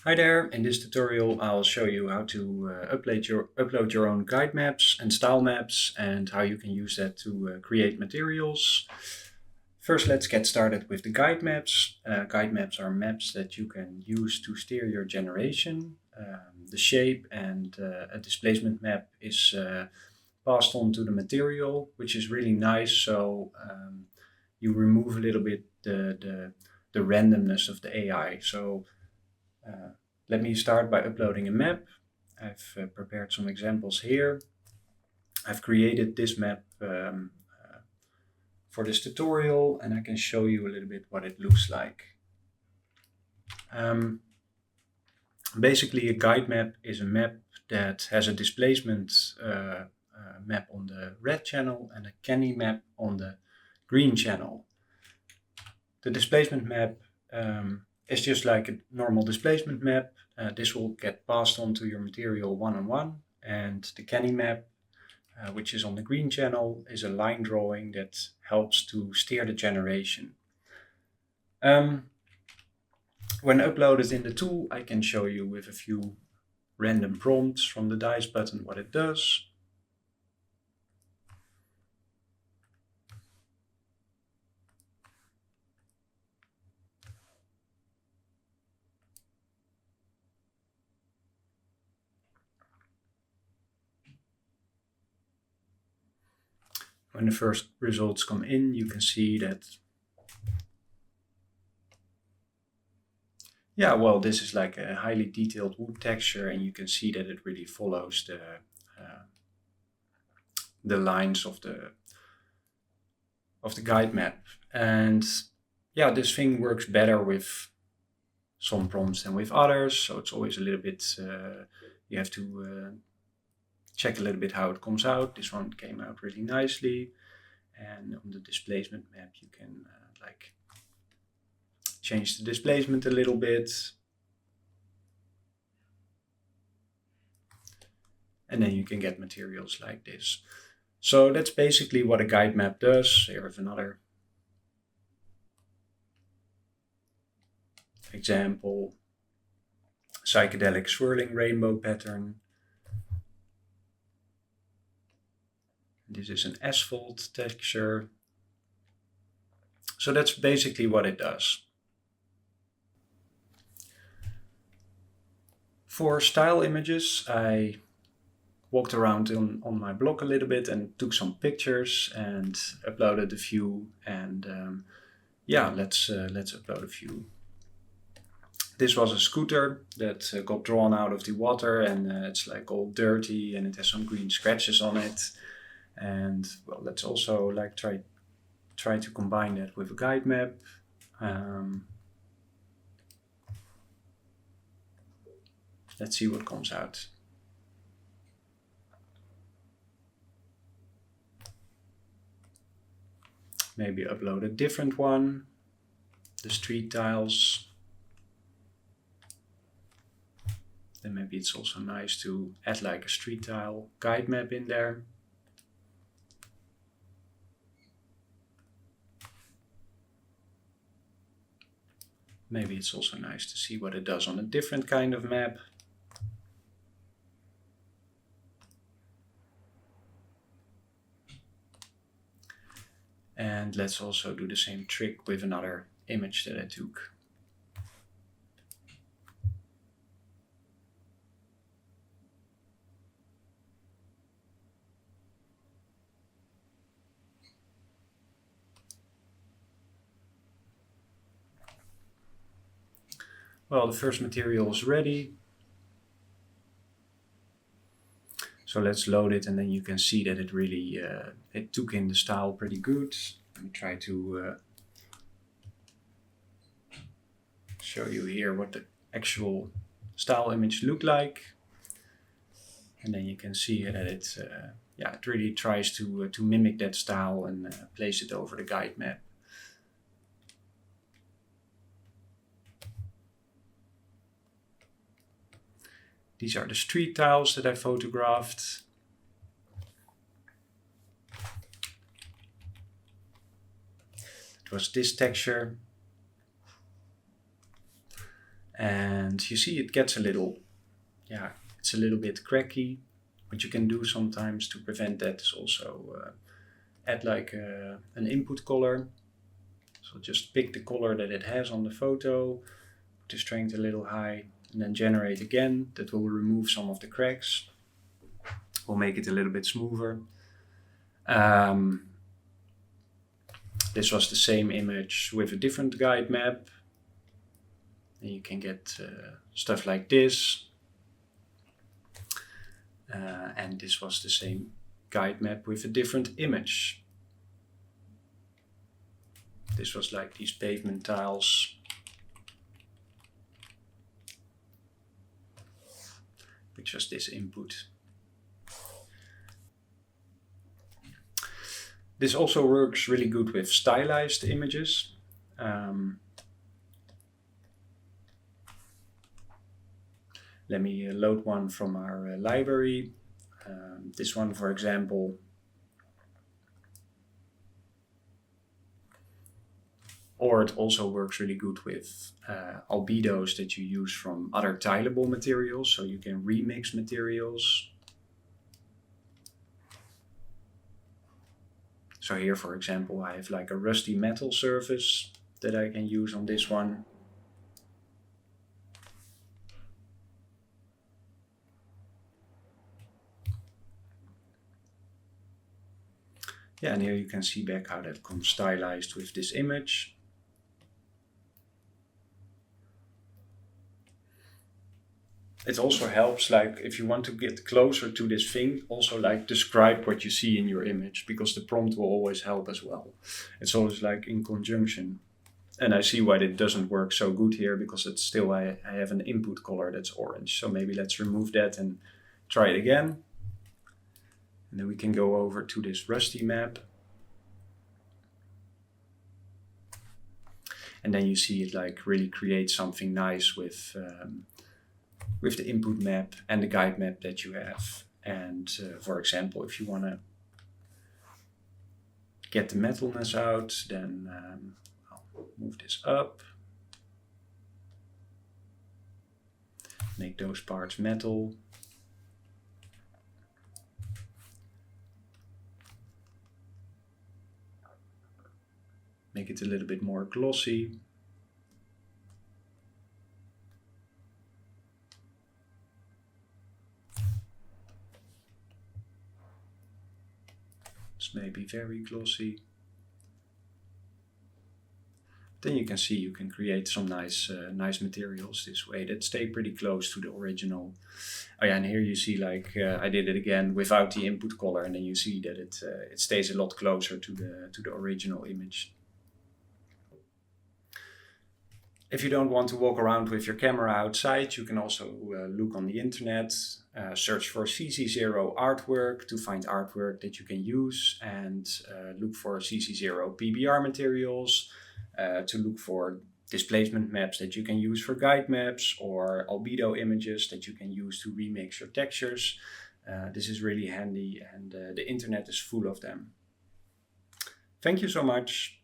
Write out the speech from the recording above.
Hi there, in this tutorial I'll show you how to upload your own guide maps and style maps and how you can use that to create materials. First, let's get started with the guide maps. Guide maps are maps that you can use to steer your generation. The shape and a displacement map is passed on to the material, which is really nice. So you remove a little bit the randomness of the AI. So uh, let me start by uploading a map. I've prepared some examples here. I've created this map for this tutorial and I can show you a little bit what it looks like. Um, Basically, a guide map is a map that has a displacement map on the red channel and a canny map on the green channel. The displacement map is just like a normal displacement map. This will get passed on to your material one-on-one, and the canny map, which is on the green channel, is a line drawing that helps to steer the generation. Um, when uploaded in the tool, I can show you with a few random prompts from the dice button what it does. When the first results come in, you can see that, yeah, well, this is like a highly detailed wood texture, and you can see that it really follows the lines of the guide map. And yeah, this thing works better with some prompts than with others, so it's always a little bit you have to check a little bit how it comes out. This one came out really nicely, and on the displacement map you can like change the displacement a little bit, and then you can get materials like this. So that's basically what a guide map does. Here's another example: psychedelic swirling rainbow pattern. This is an asphalt texture. So that's basically what it does. For style images, I walked around on my blog a little bit and took some pictures and uploaded a few. And yeah, let's upload a few. This was a scooter that got drawn out of the water, and it's like all dirty and it has some green scratches on it. And well, let's also like try to combine that with a guide map. Let's see what comes out. Maybe upload a different one, the street tiles. Then maybe it's also nice to add like a street tile guide map in there. Maybe it's also nice to see what it does on a different kind of map. And let's also do the same trick with another image that I took. Well, the first material is ready. So let's load it, and then you can see that it really it took in the style pretty good. Let me try to show you here what the actual style image looked like. And then you can see that it really tries to mimic that style and place it over the guide map. These are the street tiles that I photographed. It was this texture. And you see it gets a little, it's a little bit cracky. What you can do sometimes to prevent that is also add like an input color. So just pick the color that it has on the photo, put the strength a little high, and then generate again. That will remove some of the cracks. Will make it a little bit smoother. This was the same image with a different guide map. And you can get stuff like this. And this was the same guide map with a different image. This was like these pavement tiles, which was this input. This also works really good with stylized images. Let me load one from our library. This one, for example. Or it also works really good with albedos that you use from other tileable materials, so you can remix materials. So here, for example, I have like a rusty metal surface that I can use on this one. Yeah, and here you can see back how that comes stylized with this image. It also helps, like, if you want to get closer to this thing, also like describe what you see in your image, because the prompt will always help as well. It's always like in conjunction. And I see why it doesn't work so good here, because it's still, I have an input color that's orange. So maybe let's remove that and try it again. And then we can go over to this rusty map. And then you see it like really create something nice with the input map and the guide map that you have. And for example, if you want to get the metalness out, then I'll move this up. Make those parts metal. Make it a little bit more glossy. It's maybe very glossy. Then you can see you can create some nice materials this way that stay pretty close to the original. Oh yeah, and here you see like I did it again without the input color, and then you see that it stays a lot closer to the original image. If you don't want to walk around with your camera outside, you can also look on the internet, search for CC0 artwork to find artwork that you can use, and look for CC0 PBR materials, to look for displacement maps that you can use for guide maps, or albedo images that you can use to remix your textures. This is really handy, and the internet is full of them. Thank you so much.